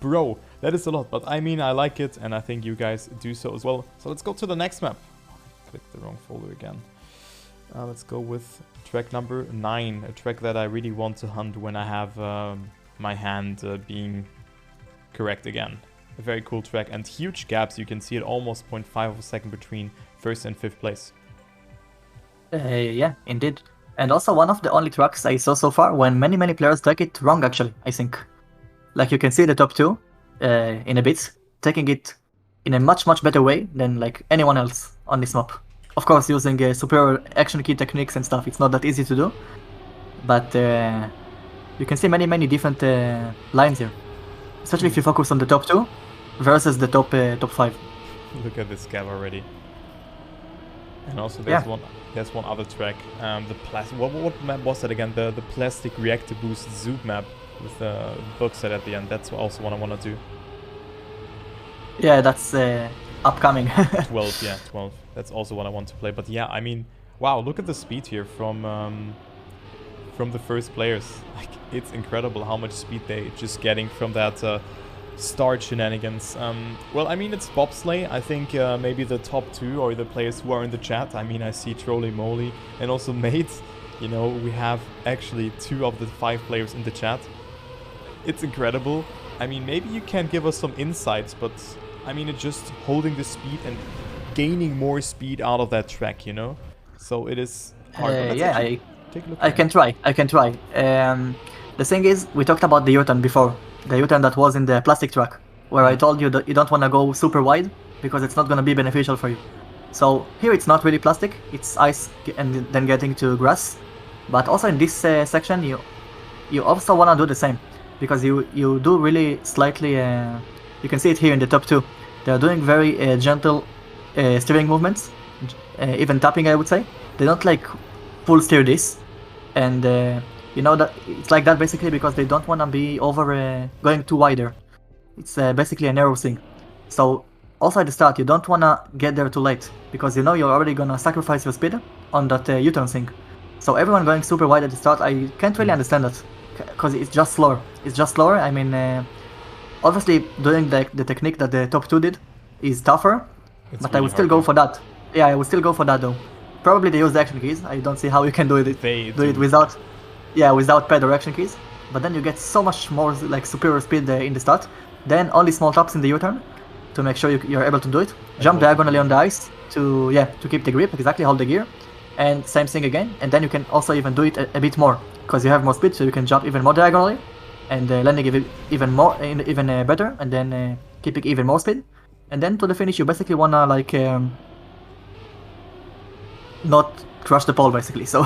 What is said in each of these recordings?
bro, that is a lot. But I mean, I like it, and I think you guys do so as well. So let's go to the next map. Click the wrong folder again. Let's go with track number 9, a track that I really want to hunt when I have my hand being correct again. A very cool track and huge gaps. You can see it almost 0.5 of a second between 1st and 5th place. Yeah, indeed. And also one of the only tracks I saw so far when many players take it wrong, actually, I think. Like you can see the top 2 in a bit, taking it in a much better way than like anyone else on this map. Of course, using superior action key techniques and stuff, it's not that easy to do. But you can see many different lines here. Especially if you focus on the top 2 versus the top 5. Look at this gap already. And also there's one other track. What map was that again? The plastic reactor boost zoom map with the book set at the end. That's also what I want to do. Yeah, that's upcoming. 12, yeah, 12. That's also what I want to play. But yeah, I mean, wow, look at the speed here from the first players. Like, it's incredible how much speed they just getting from that start shenanigans. Well, I mean, it's bobsleigh. I think maybe the top 2 or the players who are in the chat. I mean, I see Trolley Moly and also Mates. You know, we have actually 2 of the 5 players in the chat. It's incredible. I mean, maybe you can give us some insights, but I mean, it's just holding the speed and gaining more speed out of that track, you know? So it is hard. Yeah, take a look I can try. The thing is, we talked about the U-turn before. The U-turn that was in the plastic track, where I told you that you don't want to go super wide because it's not going to be beneficial for you. So here it's not really plastic, it's ice and then getting to grass. But also in this section, you also want to do the same, because you do really slightly, you can see it here in the top 2. They're doing very gentle steering movements, even tapping, I would say. They don't like full steer this, and you know that it's like that basically because they don't want to be over going too wider. It's basically a narrow thing. So also at the start you don't want to get there too late, because you know you're already gonna sacrifice your speed on that U-turn thing. So everyone going super wide at the start, I can't really understand that, because it's just slower. It's just slower. I mean, obviously doing the technique that the top 2 did is tougher, but really I would still go for that. Yeah, I would still go for that though. Probably they use the action keys. I don't see how you can do it without, without pad or action keys. But then you get so much more like superior speed in the start. Then only small taps in the U-turn to make sure you're able to do it. Jump diagonally on the ice to keep the grip, exactly, hold the gear, and same thing again. And then you can also even do it a bit more because you have more speed, so you can jump even more diagonally and landing even better, and then keeping even more speed. And then to the finish, you basically wanna like not crush the pole basically. So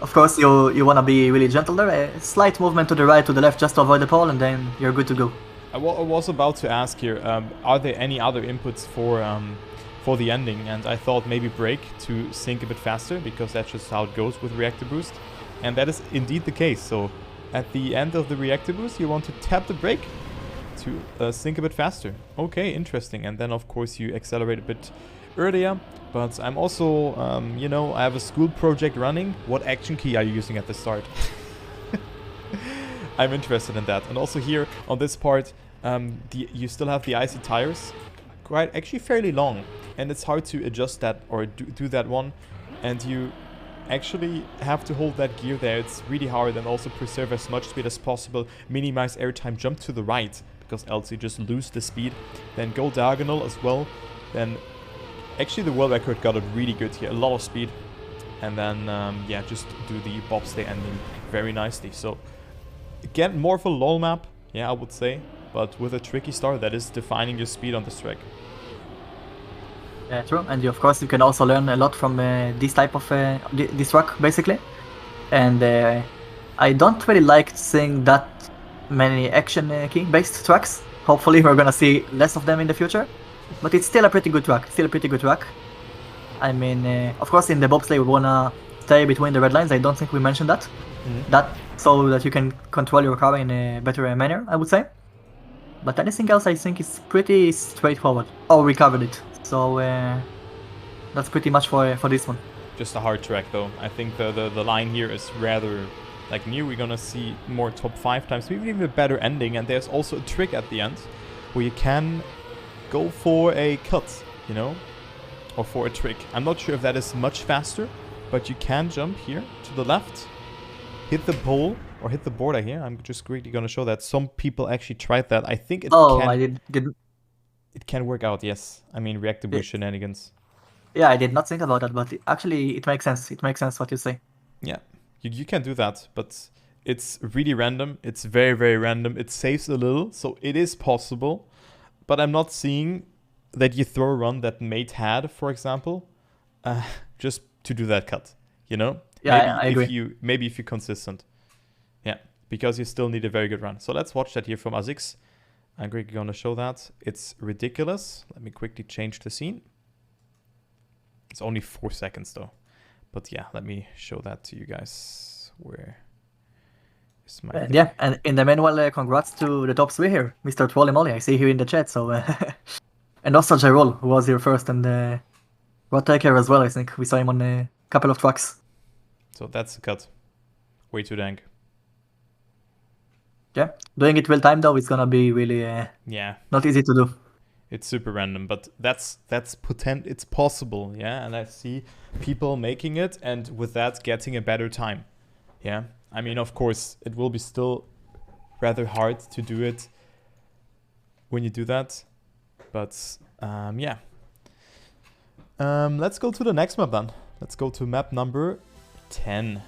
of course you wanna be really gentle there. A slight movement to the right, to the left, just to avoid the pole, and then you're good to go. I was about to ask here, are there any other inputs for the ending? And I thought maybe brake to sink a bit faster, because that's just how it goes with reactor boost, and that is indeed the case. So at the end of the reactor boost, you want to tap the brake to sink a bit faster. Okay, interesting. And then of course you accelerate a bit earlier. But I'm also, you know, I have a school project running. What action key are you using at the start? I'm interested in that. And also here on this part, you still have the icy tires, actually fairly long, and it's hard to adjust that or do that one, and you actually have to hold that gear there. It's really hard, and also preserve as much speed as possible, minimize airtime, jump to the right, because else you just lose the speed, then go diagonal as well. Then actually the world record got it really good here, a lot of speed, and then yeah, just do the bobsleigh ending very nicely. So again, more of a lol map, yeah, I would say, but with a tricky start that is defining your speed on this track. Yeah, true. And of course you can also learn a lot from this type of this track basically. And I don't really like seeing that many action key based tracks. Hopefully we're gonna see less of them in the future, but it's still a pretty good track. I mean, of course in the bobsleigh we wanna stay between the red lines. I don't think we mentioned that. That so that you can control your car in a better manner, I would say. But anything else I think is pretty straightforward. Oh, we covered it. So that's pretty much for this one. Just a hard track though. I think the line here is rather Like here we're gonna see more top 5 times, maybe even a better ending. And there's also a trick at the end where you can go for a cut, you know, or for a trick. I'm not sure if that is much faster, but you can jump here to the left, hit the pole or hit the border here. I'm just quickly gonna show that some people actually tried that. I think it didn't. It can work out, yes. I mean, reactive with shenanigans. Yeah, I did not think about that, but actually it makes sense. It makes sense what you say. Yeah, you can do that, but it's really random. It's very, very random. It saves a little, so it is possible. But I'm not seeing that you throw a run that Mate had, for example, just to do that cut, you know? Yeah, I agree. Maybe if you're consistent. Yeah, because you still need a very good run. So let's watch that here from Azix. I'm quickly going to show that. It's ridiculous. Let me quickly change the scene. It's only 4 seconds though. But yeah, let me show that to you guys. Where is my... Yeah, and in the meanwhile, congrats to the top 3 here. Mr. Trolley Molly, I see you in the chat, so... and also Jyrol, who was here first, and Rodtaker as well, I think. We saw him on a couple of tracks. So that's the cut. Way too dang. Yeah, doing it real time though is gonna be really not easy to do. It's super random, but it's possible, yeah. And I see people making it, and with that getting a better time, yeah. I mean, of course, it will be still rather hard to do it when you do that, but yeah. Let's go to the next map then. Let's go to map number 10.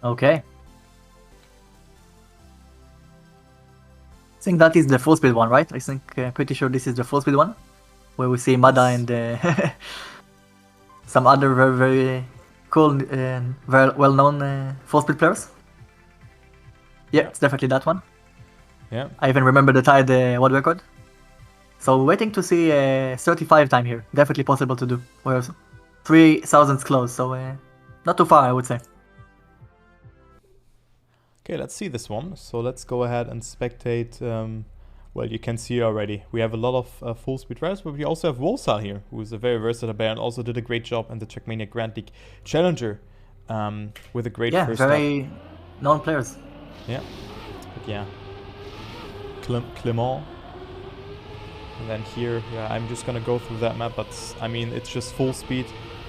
Okay. I think that is the full speed one, right? I think pretty sure this is the full speed one, where we see Mada and some other very, very cool and very well-known full speed players. Yeah, it's definitely that one. Yeah. I even remember the tide world record. So waiting to see 35 time here. Definitely possible to do. We're 3,000 close, so not too far, I would say. Okay, let's see this one. So let's go ahead and spectate. Well, you can see already. We have a lot of full speed riders, but we also have Wolsal here, who is a very versatile player and also did a great job in the Trackmania Grand League Challenger with a great first start. Yeah, very known players. Yeah, but yeah. Clement. And then here, yeah, I'm just gonna go through that map, but I mean, it's just full speed.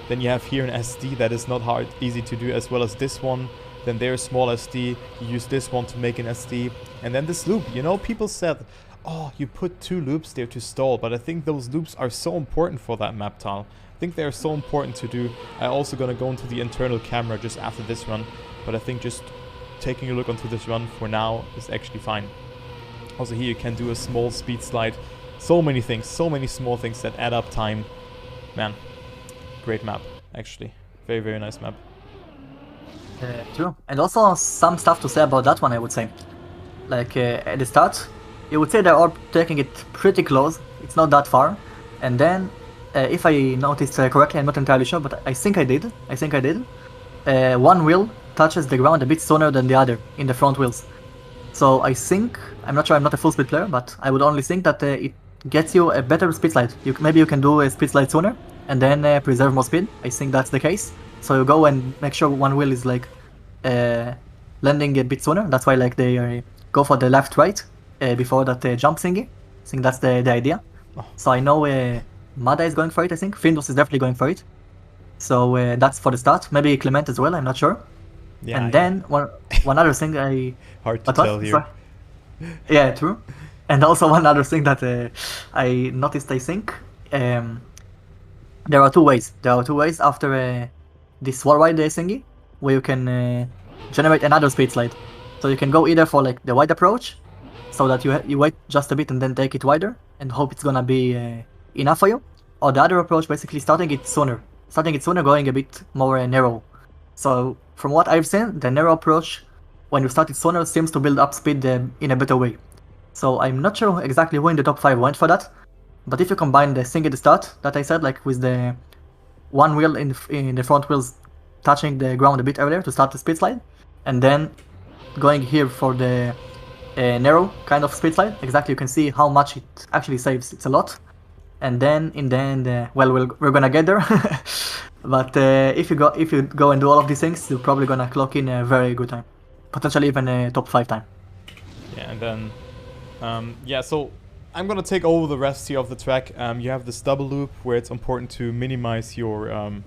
Then you have here an SD that is not easy to do, as well as this one. Then there's small SD, you use this one to make an SD. And then this loop, you know, people said, oh, you put 2 loops there to stall, but I think those loops are so important for that map tile. I think they're so important to do. I'm also gonna go into the internal camera just after this run, but I think just taking a look onto this run for now is actually fine. Also here you can do a small speed slide. So many things, so many small things that add up time. Man, great map, actually. Very, very nice map. True. And also some stuff to say about that one, I would say. Like at the start, you would say they're all taking it pretty close. It's not that far. And then, if I noticed correctly, I'm not entirely sure, but I think I did. One wheel touches the ground a bit sooner than the other in the front wheels. So I think, I'm not sure, I'm not a full speed player, but I would only think that it gets you a better speed slide. Maybe you can do a speed slide sooner and then preserve more speed. I think that's the case. So you go and make sure one wheel is like landing a bit sooner. That's why like they go for the left-right before that jump thingy. I think that's the idea. Oh. So I know Mada is going for it, I think. Findus is definitely going for it. So that's for the start. Maybe Clement as well, I'm not sure. Yeah, and then one other thing I... Hard to tell here. Yeah, true. And also one other thing that I noticed, I think. There are 2 ways. There are 2 ways after this wall ride thingy, where you can generate another speed slide. So you can go either for like the wide approach, so that you wait just a bit and then take it wider and hope it's gonna be enough for you. Or the other approach, basically starting it sooner, going a bit more narrow. So from what I've seen, the narrow approach, when you start it sooner, seems to build up speed in a better way. So I'm not sure exactly who in the top 5 went for that, but if you combine the thing at the start that I said, like with the one wheel in the front wheels touching the ground a bit earlier to start the speed slide, and then going here for the narrow kind of speed slide, exactly, you can see how much it actually saves. It's a lot. And then in the end, well, we're gonna get there. But if you go and do all of these things, you're probably gonna clock in a very good time, potentially even a top 5 time. Yeah, and then yeah, so I'm gonna take over the rest here of the track. You have this double loop where it's important to minimize your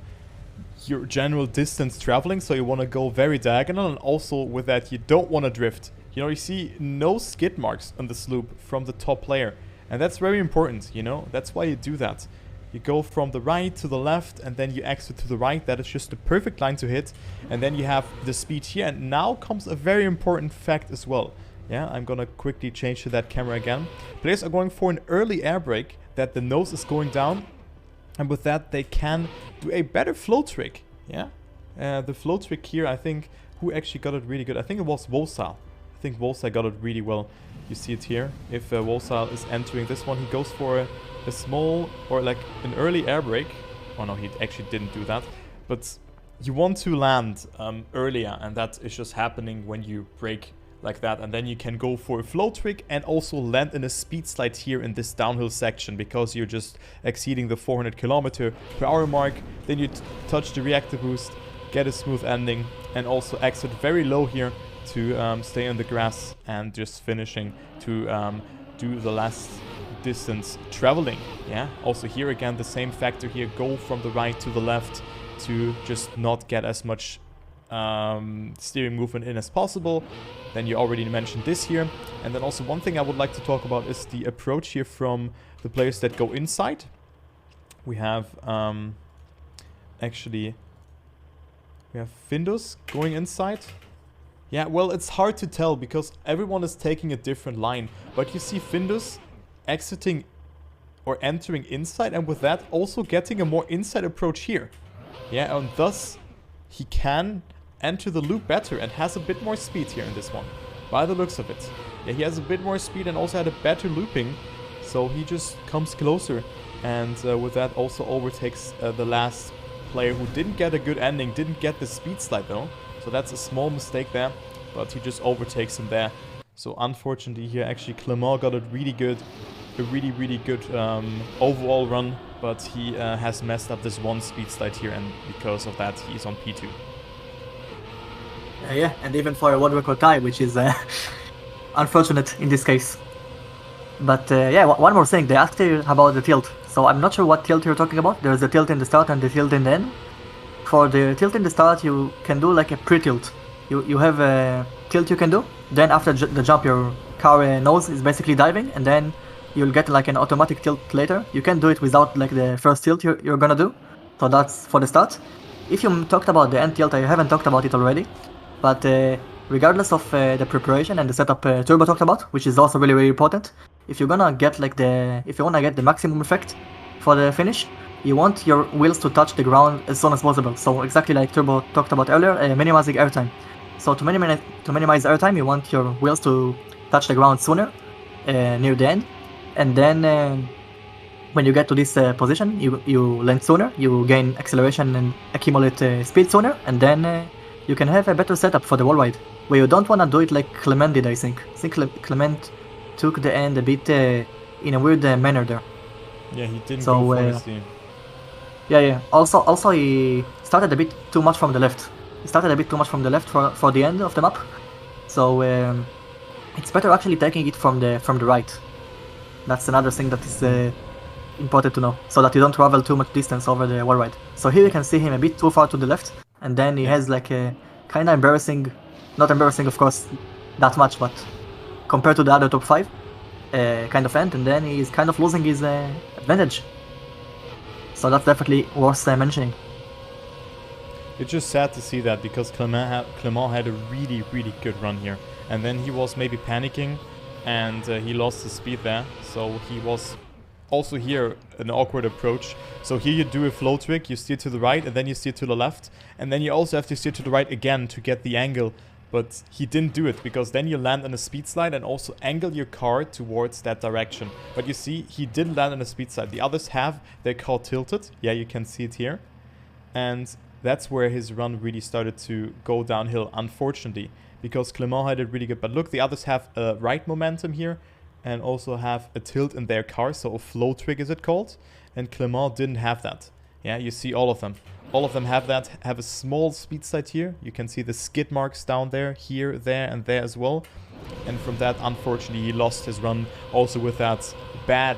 general distance traveling, so you want to go very diagonal, and also with that you don't want to drift. You know, you see no skid marks on this loop from the top player, and that's very important, you know, that's why you do that. You go from the right to the left, and then you exit to the right. That is just the perfect line to hit, and then you have the speed here. And now comes a very important fact as well. Yeah, I'm gonna quickly change to that camera again. Players are going for an early air brake, that the nose is going down, and with that they can do a better flow trick. Yeah, the flow trick here, I think, who actually got it really good? I think it was Wolsal. I think Wolsal got it really well. You see it here. If Wolsal is entering this one, he goes for a small, or like an early air brake. Oh no, he actually didn't do that. But you want to land earlier, and that is just happening when you brake like that, and then you can go for a flow trick and also land in a speed slide here in this downhill section, because you're just exceeding the 400 km/h mark. Then you touch the reactor boost, get a smooth ending, and also exit very low here to stay on the grass, and just finishing to do the last distance traveling. Yeah, also here again the same factor here, go from the right to the left to just not get as much steering movement in as possible. Then you already mentioned this here. And then also one thing I would like to talk about is the approach here from the players that go inside. We have actually we have Findus going inside. Yeah, well, it's hard to tell because everyone is taking a different line, but you see Findus exiting or entering inside, and with that also getting a more inside approach here. Yeah, and thus he can enter the loop better and has a bit more speed here in this one, by the looks of it. Yeah, he has a bit more speed and also had a better looping, so he just comes closer, and with that also overtakes the last player who didn't get a good ending, didn't get the speed slide though, so that's a small mistake there, but he just overtakes him there. So unfortunately here actually Clement got it really good, a really good overall run, but he has messed up this one speed slide here, and because of that he's on P2. Yeah, and even for a world record tie, which is unfortunate in this case. But yeah, one more thing, they asked you about the tilt. So I'm not sure what tilt you're talking about. There's the tilt in the start and the tilt in the end. For the tilt in the start, you can do like a pre-tilt. You have a tilt you can do. Then after the jump, your car nose is basically diving, and then you'll get like an automatic tilt later. You can do it without like the first tilt you're gonna do. So that's for the start. If you talked about the end tilt, I haven't talked about it already. But regardless of the preparation and the setup Turbo talked about, which is also really important, if you're gonna get like if you wanna get the maximum effect for the finish, you want your wheels to touch the ground as soon as possible. So exactly like Turbo talked about earlier, minimizing airtime. So to minimize airtime, you want your wheels to touch the ground sooner, near the end, and then when you get to this position, you land sooner, you gain acceleration and accumulate speed sooner, and then you can have a better setup for the wall-ride, where you don't want to do it like Clement did, I think. I think Clement took the end a bit in a weird manner there. Yeah, he didn't go for his team. Yeah. Also, he started a bit too much from the left. He started a bit too much from the left for the end of the map. So it's better actually taking it from the right. That's another thing that is important to know, so that you don't travel too much distance over the wall ride. So here you can see him a bit too far to the left, and then he has like a kind of embarrassing, not embarrassing of course that much, but compared to the other top 5 kind of end, and then he's kind of losing his advantage. So that's definitely worth mentioning. It's just sad to see that, because Clement had a really good run here, and then he was maybe panicking and he lost his speed there, so he was also here an awkward approach. So here you do a flow trick, you steer to the right and then you steer to the left, and then you also have to steer to the right again to get the angle, but he didn't do it, because then you land on a speed slide and also angle your car towards that direction. But you see, he didn't land on a speed slide. The others have their car tilted. Yeah, you can see it here. And that's where his run really started to go downhill, unfortunately, because Clement had it really good. But look, the others have a right momentum here and also have a tilt in their car, so a flow trick is it called, and Clement didn't have that. Yeah, you see all of them. All of them have a small speed slide here. You can see the skid marks down there, here, there, and there as well. And from that, unfortunately, he lost his run. Also with that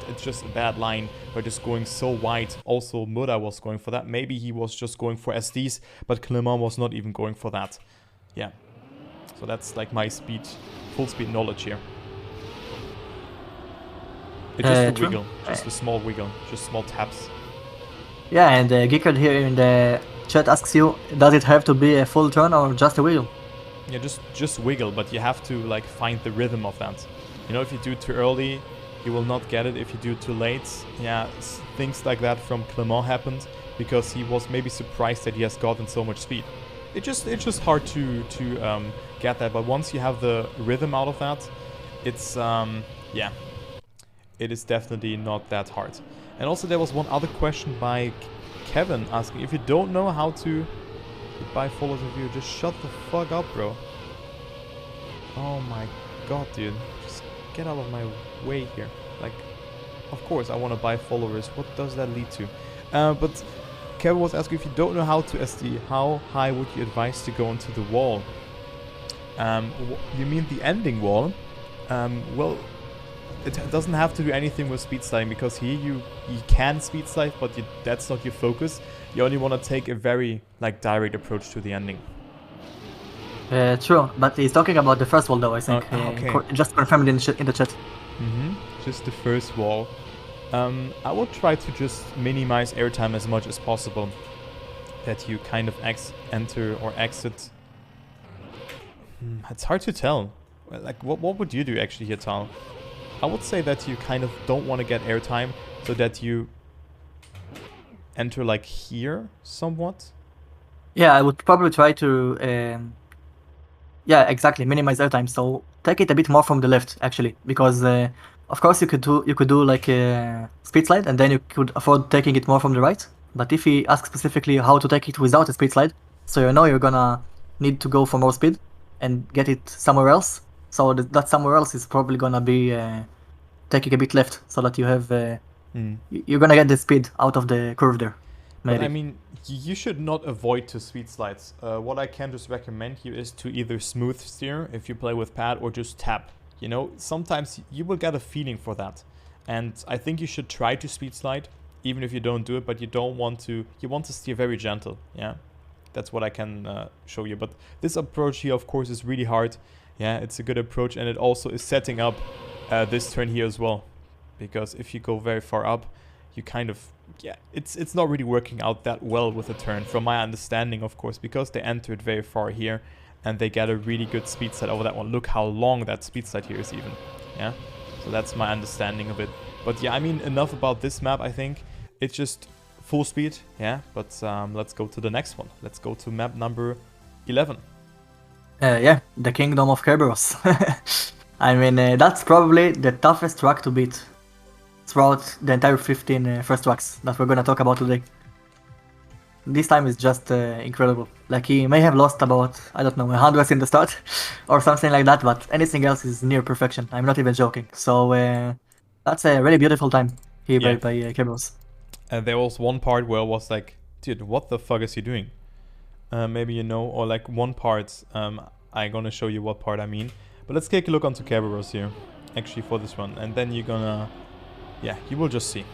it's just a bad line by just going so wide. Also, Muda was going for that. Maybe he was just going for SDs, but Clement was not even going for that. Yeah. So that's like my full speed knowledge here. It's just a wiggle, just a small wiggle, just small taps. Yeah, and Geekard here in the chat asks you, does it have to be a full turn or just a wiggle? Yeah, just wiggle, but you have to like find the rhythm of that. You know, if you do it too early, you will not get it. If you do it too late, yeah, things like that from Clement happened because he was maybe surprised that he has gotten so much speed. It's just hard to get that, but once you have the rhythm out of that, it's yeah, it is definitely not that hard. And also there was one other question by Kevin asking, if you don't know how to buy followers of you, just shut the fuck up, bro. Oh my god, dude. Just get out of my way here. Like, of course I want to buy followers. What does that lead to? But Kevin was asking, if you don't know how to SD, how high would you advise to go into the wall? You mean the ending wall? Well, it doesn't have to do anything with speed sliding, because here you can speed slide, but that's not your focus. You only want to take a very like direct approach to the ending. True, but he's talking about the first wall though, I think. Okay. Just confirmed in the chat. Just the first wall. I will try to just minimize airtime as much as possible, that you kind of enter or exit. It's hard to tell. Like, what would you do actually here, Tal? I would say that you kind of don't want to get airtime, so that you enter like here somewhat. Yeah, I would probably try to yeah, exactly, minimize airtime. So take it a bit more from the left actually, because of course you could do like a speed slide, and then you could afford taking it more from the right. But if he asks specifically how to take it without a speed slide, so you know you're gonna need to go for more speed and get it somewhere else. So that somewhere else is probably gonna be taking a bit left, so that you have you're gonna get the speed out of the curve there. Maybe. But I mean, you should not avoid to speed slides. What I can just recommend you is to either smooth steer if you play with pad, or just tap. You know, sometimes you will get a feeling for that, and I think you should try to speed slide, even if you don't do it. But you don't want to. You want to steer very gentle. Yeah, that's what I can show you. But this approach here, of course, is really hard. Yeah, it's a good approach, and it also is setting up this turn here as well, because if you go very far up, you kind of, yeah, it's not really working out that well with the turn, from my understanding, of course, because they entered very far here, and they get a really good speed slide over that one. Look how long that speed slide here is even. Yeah, so that's my understanding of it. But yeah, I mean, enough about this map. I think it's just full speed. Yeah, but let's go to the next one. Let's go to map number 11. Yeah, the Kingdom of Kerberos. I mean, that's probably the toughest track to beat throughout the entire 15 first tracks that we're gonna talk about today. This time is just incredible. Like, he may have lost about, I don't know, 100 in the start or something like that, but anything else is near perfection. I'm not even joking. So that's a really beautiful time here by Kerberos. And there was one part where I was like, dude, what the fuck is he doing? Maybe you know, or like one part, I'm gonna show you what part I mean. But let's take a look onto Kerberos here, actually, for this one. And then you're gonna, yeah, you will just see.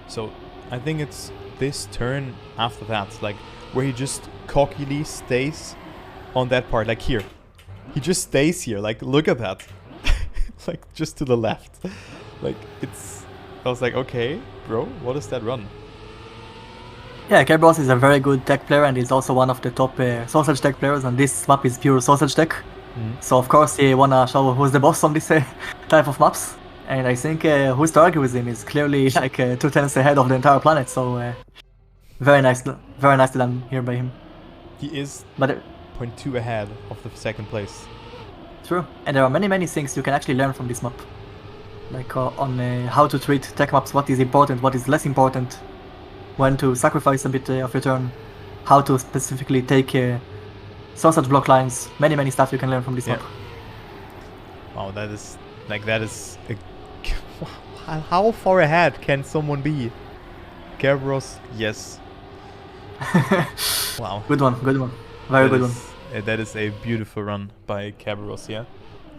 So I think it's this turn after that, like where he just cockily stays on that part, like here. He just stays here, like look at that. Like just to the left. Like it's, I was like, okay, bro, what is that run? Yeah, Kerberos is a very good tech player, and he's also one of the top sausage tech players, and this map is pure sausage tech. So of course he wanna show who's the boss on this type of maps. And I think who's to argue with him is clearly like 2 tenths ahead of the entire planet, so very nicely done here by him. He is 0.2 ahead of the second place. True, and there are many things you can actually learn from this map. Like on how to treat tech maps, what is important, what is less important, when to sacrifice a bit of your turn, how to specifically take sausage block lines, many stuff you can learn from this map. Wow, that is a how far ahead can someone be? Kerberos, yes. Wow. Good one. Very good one. That is a beautiful run by Kerberos, yeah.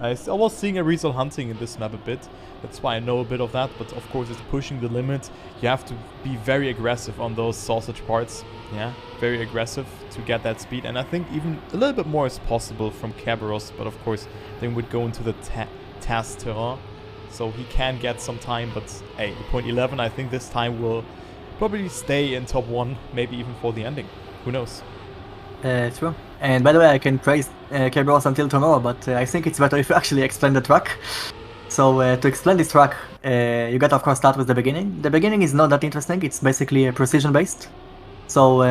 I was seeing a Rizal hunting in this map a bit. That's why I know a bit of that, but of course it's pushing the limit. You have to be very aggressive on those sausage parts. Yeah, very aggressive to get that speed. And I think even a little bit more is possible from Kerberos, but of course then would go into the TAS terrain. So he can get some time, but hey, point 11, I think this time will probably stay in top 1, maybe even for the ending. Who knows? True. And by the way, I can praise Kerberos until tomorrow, but I think it's better if you actually explain the track. So to explain this track, you gotta of course start with the beginning. The beginning is not that interesting, it's basically precision based. So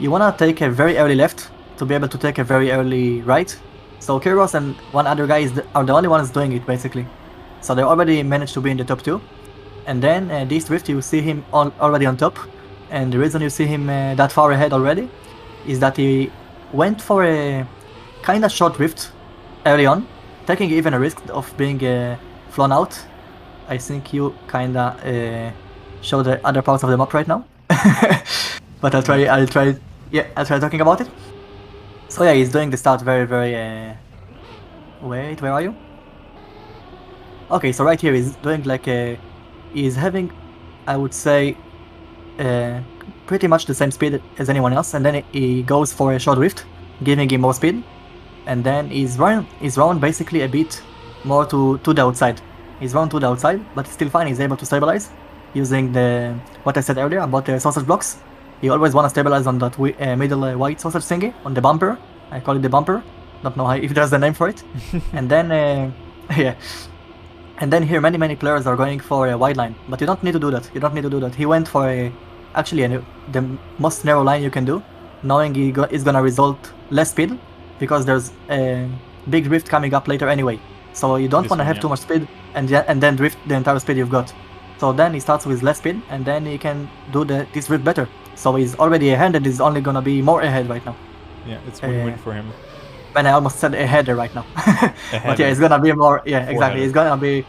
you wanna take a very early left to be able to take a very early right. So Kerberos and one other guy are the only ones doing it basically. So they already managed to be in the top 2. And then this drift, you see him already on top. And the reason you see him that far ahead already is that he went for a kinda short drift early on, taking even a risk of being flown out. I think you kinda show the other parts of the map right now. But I'll try talking about it. So yeah, he's doing the start very, wait, where are you? Okay, so right here he's doing like he's having, I would say, pretty much the same speed as anyone else, and then he goes for a short drift, giving him more speed, and then he's round basically a bit more to the outside. He's round to the outside, but still fine. He's able to stabilize using what I said earlier about the sausage blocks. You always want to stabilize on that middle white sausage thingy on the bumper. I call it the bumper. Don't know if there's a name for it. And then yeah. And then here many players are going for a wide line, but you don't need to do that. He went for the most narrow line you can do, knowing is gonna result less speed, because there's a big drift coming up later anyway. So you don't want to have too much speed and then drift the entire speed you've got. So then he starts with less speed, and then he can do this drift better. So he's already ahead, and he's only gonna be more ahead right now. Yeah, it's win-win for him. Man, I almost said a header right now. But yeah, it's gonna be more. Yeah, exactly. It's gonna be.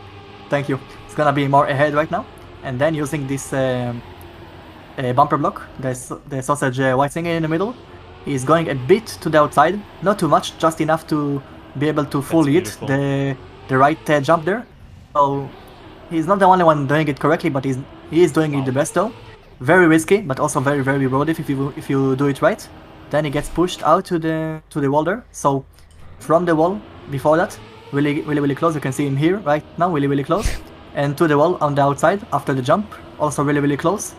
Thank you. It's gonna be more ahead right now, and then using this bumper block, the sausage white thing in the middle, he's going a bit to the outside, not too much, just enough to be able to fully hit the right jump there. So he's not the only one doing it correctly, but he is doing it the best though. Very risky, but also very rewarding if you do it right. Then he gets pushed out to the wall there. So from the wall before that, really close. You can see him here right now, really close. And to the wall on the outside after the jump, also really close.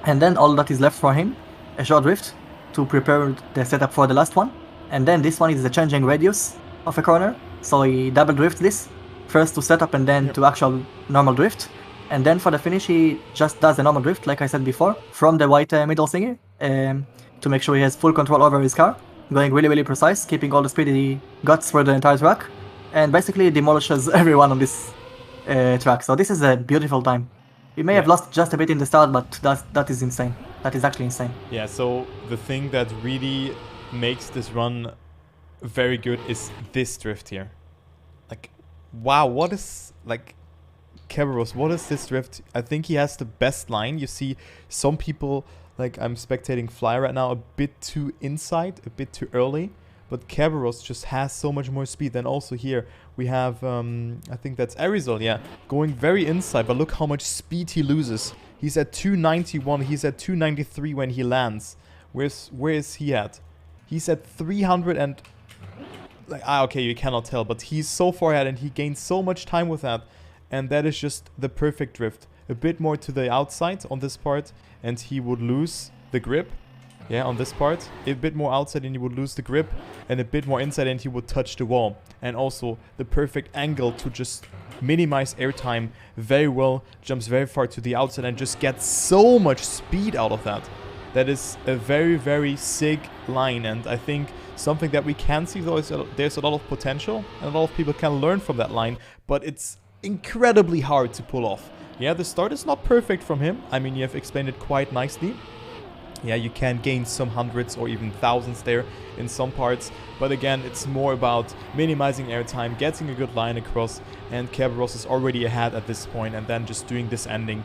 And then all that is left for him, a short drift to prepare the setup for the last one. And then this one is the changing radius of a corner. So he double drifts this, first to setup and then to actual normal drift. And then for the finish he just does a normal drift, like I said before, from the white middle thingy, to make sure he has full control over his car, going really precise, keeping all the speed he got for the entire track, and basically demolishes everyone on this track. So this is a beautiful time. We may have lost just a bit in the start, but that is insane. That is actually insane. Yeah, so the thing that really makes this run very good is this drift here. Like, wow, what is, like, Kerberos, what is this drift? I think he has the best line. You see some people, like I'm spectating Fly right now, a bit too inside, a bit too early. But Kerberos just has so much more speed. Then also here we have, I think that's Arizal, yeah, going very inside. But look how much speed he loses. He's at 291, he's at 293 when he lands. Where is he at? He's at 300 and... like, okay, you cannot tell, but he's so far ahead and he gains so much time with that. And that is just the perfect drift. A bit more to the outside on this part, and he would lose the grip. Yeah, on this part. A bit more outside and he would lose the grip. And a bit more inside and he would touch the wall. And also the perfect angle to just minimize airtime very well. Jumps very far to the outside and just gets so much speed out of that. That is a very sick line. And I think something that we can see though is there's a lot of potential. And a lot of people can learn from that line. But it's incredibly hard to pull off. Yeah, the start is not perfect from him. I mean, you have explained it quite nicely. Yeah, you can gain some hundreds or even thousands there in some parts. But again, it's more about minimizing airtime, getting a good line across. And Kerberos is already ahead at this point. And then just doing this ending.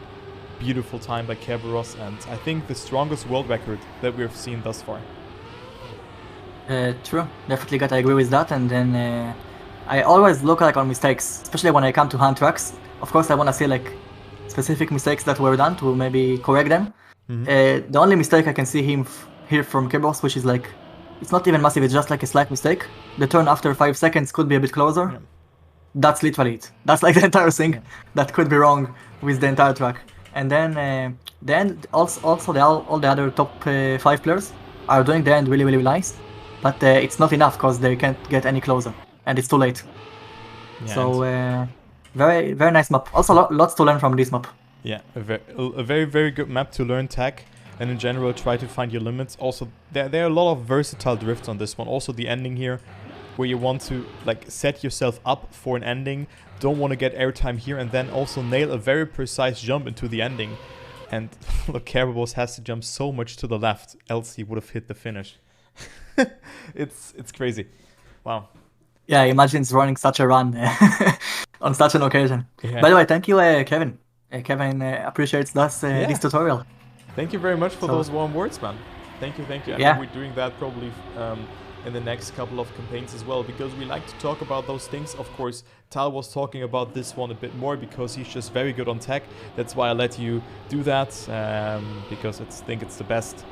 beautiful time by Kerberos, and I think the strongest world record that we've seen thus far. True, definitely gotta agree with that. And then I always look like on mistakes, especially when I come to hand tracks. Of course, I wanna see like specific mistakes that were done to maybe correct them. The only mistake I can see here from Kerberos, which is like, it's not even massive, it's just like a slight mistake. The turn after 5 seconds could be a bit closer. Yeah. That's literally it. That's like the entire thing that could be wrong with the entire track. And then also all the other top 5 players are doing the end really, really nice. But it's not enough because they can't get any closer. And it's too late. Yeah, so very, very nice map. Also lots to learn from this map. Yeah, a very, very good map to learn tech. And in general, try to find your limits. Also, there are a lot of versatile drifts on this one. Also, the ending here, where you want to like set yourself up for an ending, don't want to get airtime here, and then also nail a very precise jump into the ending. And look, Kerberos has to jump so much to the left, else he would have hit the finish. It's crazy. Wow. Yeah, imagine running such a run on such an occasion. Yeah. By the way, thank you, Kevin. Kevin appreciates this tutorial. Thank you very much for those warm words, man. Thank you. I Yeah. mean, we're doing that probably in the next couple of campaigns as well, because we like to talk about those things. Of course, Tal was talking about this one a bit more because he's just very good on tech. That's why I let you do that, because I think it's the best.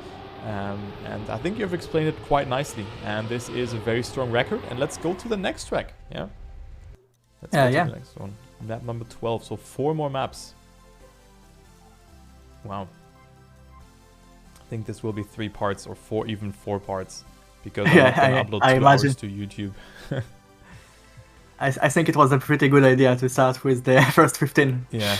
And I think you've explained it quite nicely. And this is a very strong record. And let's go to the next track. Yeah. Let's go to the next one. Map number 12. So 4 more maps. Wow. I think this will be 3 parts or even 4 parts, because I'm not gonna upload 2 hours to YouTube. I think it was a pretty good idea to start with the first 15. Yeah.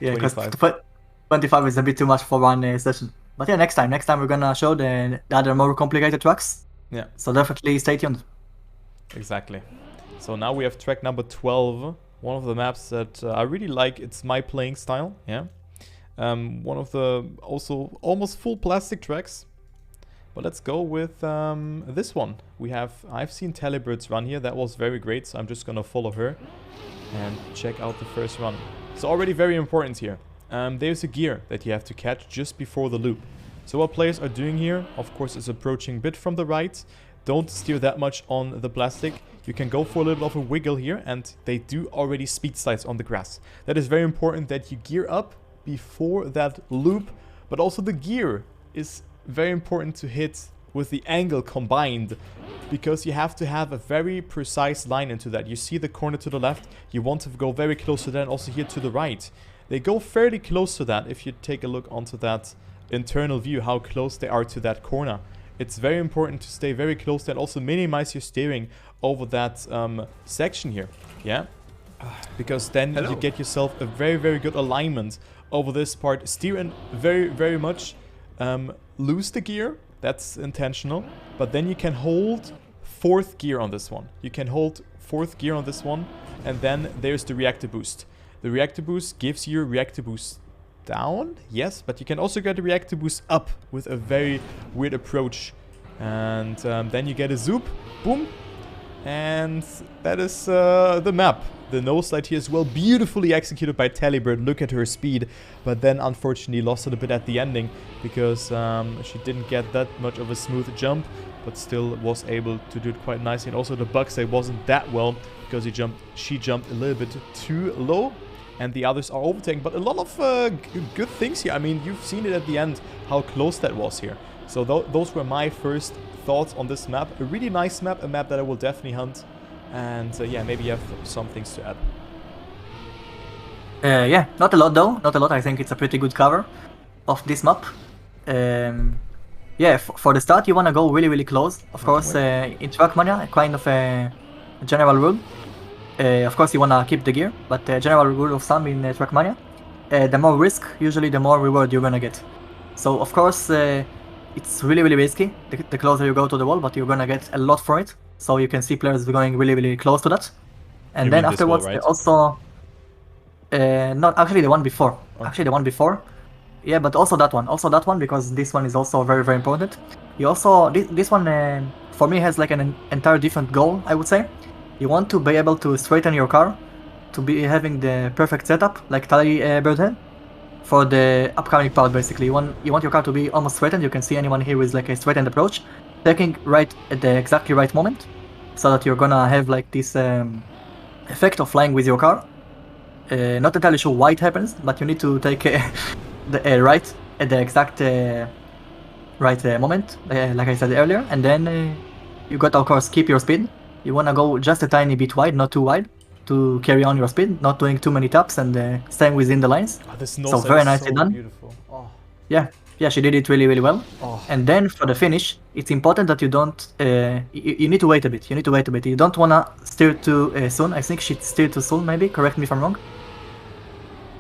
Yeah, because 25 is a bit too much for one session. But yeah, next time we're gonna show the other more complicated tracks. Yeah. So definitely stay tuned. Exactly. So now we have track number 12. One of the maps that I really like. It's my playing style. Yeah. One of the also almost full plastic tracks. But let's go with this one. I've seen Talibirds run here. That was very great. So I'm just gonna follow her and check out the first run. It's already very important here. There's a gear that you have to catch just before the loop. So what players are doing here, of course, is approaching a bit from the right. Don't steer that much on the plastic. You can go for a little of a wiggle here, and they do already speed slides on the grass. That is very important that you gear up before that loop, but also the gear is very important to hit with the angle combined, because you have to have a very precise line into that. You see the corner to the left, you want to go very close to that, and also here to the right. They go fairly close to that if you take a look onto that internal view, how close they are to that corner. It's very important to stay very close and also minimize your steering over that section here, yeah? Because then you get yourself a very, very good alignment over this part. Steer in very, very much. Lose the gear, that's intentional, but then you can hold 4th gear on this one. You can hold 4th gear on this one, and then there's the reactor boost. The reactor boost gives you reactor boost down, yes, but you can also get a reactor boost up with a very weird approach. And then you get a zoop, boom, and that is the map. The nose slide here as well, beautifully executed by Talibird. Look at her speed, but then unfortunately lost it a bit at the ending, because she didn't get that much of a smooth jump, but still was able to do it quite nicely. And also the bug save wasn't that well, because she jumped a little bit too low, and the others are overtaking. But a lot of good things here. I mean, you've seen it at the end, how close that was here. So those were my first thoughts on this map. A really nice map, a map that I will definitely hunt. And yeah, maybe you have some things to add. Yeah, not a lot though. Not a lot. I think it's a pretty good cover of this map. Yeah, for the start, you want to go really, really close. Of course, in Trackmania, kind of a general rule. Of course, you want to keep the gear, but the general rule of thumb in Trackmania, the more risk, usually the more reward you're gonna get. So, of course, it's really, really risky the closer you go to the wall, but you're gonna get a lot for it. So you can see players going really, really close to that. And then afterwards, wall, right? also... not actually the one before. Oh. Actually the one before. Yeah, but also that one. Also that one, because this one is also very, very important. You also... This one, for me, has like an entire different goal, I would say. You want to be able to straighten your car, to be having the perfect setup, like Talibird had. for the upcoming part. Basically, you want your car to be almost threatened. You can see anyone here with like a threatened approach, taking right at the exactly right moment, so that you're gonna have like this effect of flying with your car. Not entirely sure why it happens, but you need to take the right at the exact right moment, like I said earlier, and then you got of course keep your speed. You wanna go just a tiny bit wide, not too wide, to carry on your speed, not doing too many taps and staying within the lines. Oh, this So very nicely done. Beautiful. Oh. Yeah, she did it really well. Oh. And then for the finish, it's important that you don't. You need to wait a bit. You don't wanna steer too soon. I think she steered too soon. Maybe correct me if I'm wrong.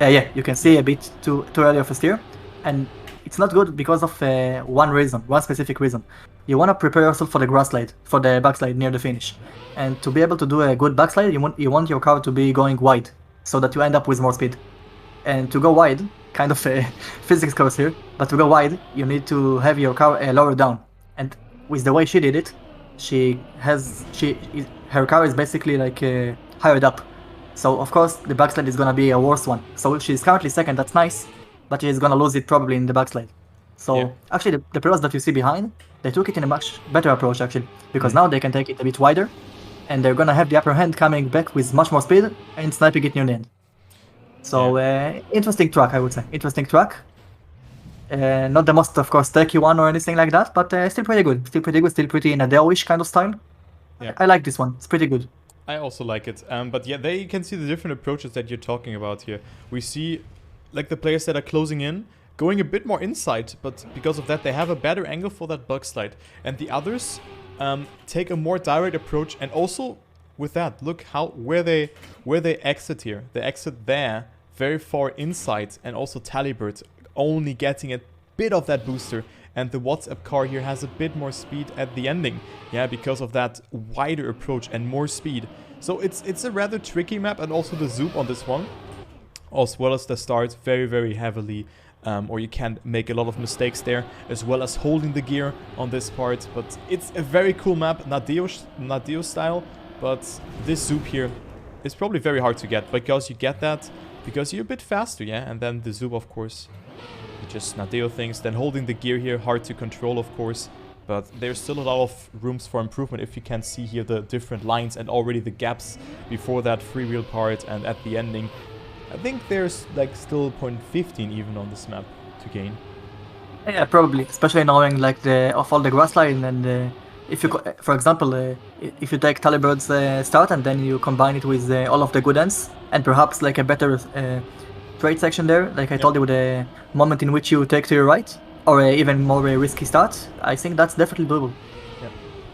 Yeah, you can see a bit too early of a steer, and it's not good because of one specific reason. You wanna prepare yourself for the for the backslide near the finish, and to be able to do a good backslide, you want your car to be going wide, so that you end up with more speed. And to go wide, kind of a physics course here, but to go wide, you need to have your car lower down. And with the way she did it, her car is basically like higher up. So of course the backslide is gonna be a worse one. So she's currently second, that's nice, but she's gonna lose it probably in the backslide. So yeah. Actually the players that you see behind, they took it in a much better approach actually, because now they can take it a bit wider, and they're gonna have the upper hand coming back with much more speed and sniping it near the end. So interesting track, I would say. Interesting track. Not the most, of course, techy one or anything like that, but still pretty good. Still pretty nadeo-ish kind of style. Yeah. I like this one. It's pretty good. I also like it. But yeah, there you can see the different approaches that you're talking about here. We see like the players that are closing in, going a bit more inside, but because of that they have a better angle for that bug slide. And the others take a more direct approach, and also with that, look where they exit here. They exit there, very far inside, and also Talibird only getting a bit of that booster. And the WhatsApp car here has a bit more speed at the ending, yeah, because of that wider approach and more speed. So it's a rather tricky map, and also the zoom on this one, as well as the start, very heavily, or you can make a lot of mistakes there, as well as holding the gear on this part. But it's a very cool map, nadeo style, but this zoom here is probably very hard to get, because you get that because you're a bit faster, yeah, and then the zoom, of course, just nadeo things. Then holding the gear here, hard to control, of course, but there's still a lot of rooms for improvement. If you can see here the different lines and already the gaps before that freewheel part and at the ending, I think there's like still 0.15 even on this map to gain. Yeah, probably, especially knowing like of all the grass line, and if you, for example, if you take Talibird's start and then you combine it with all of the good ends, and perhaps like a better trade section there, like I told you, with a moment in which you take to your right, or even more risky start, I think that's definitely doable. Yeah.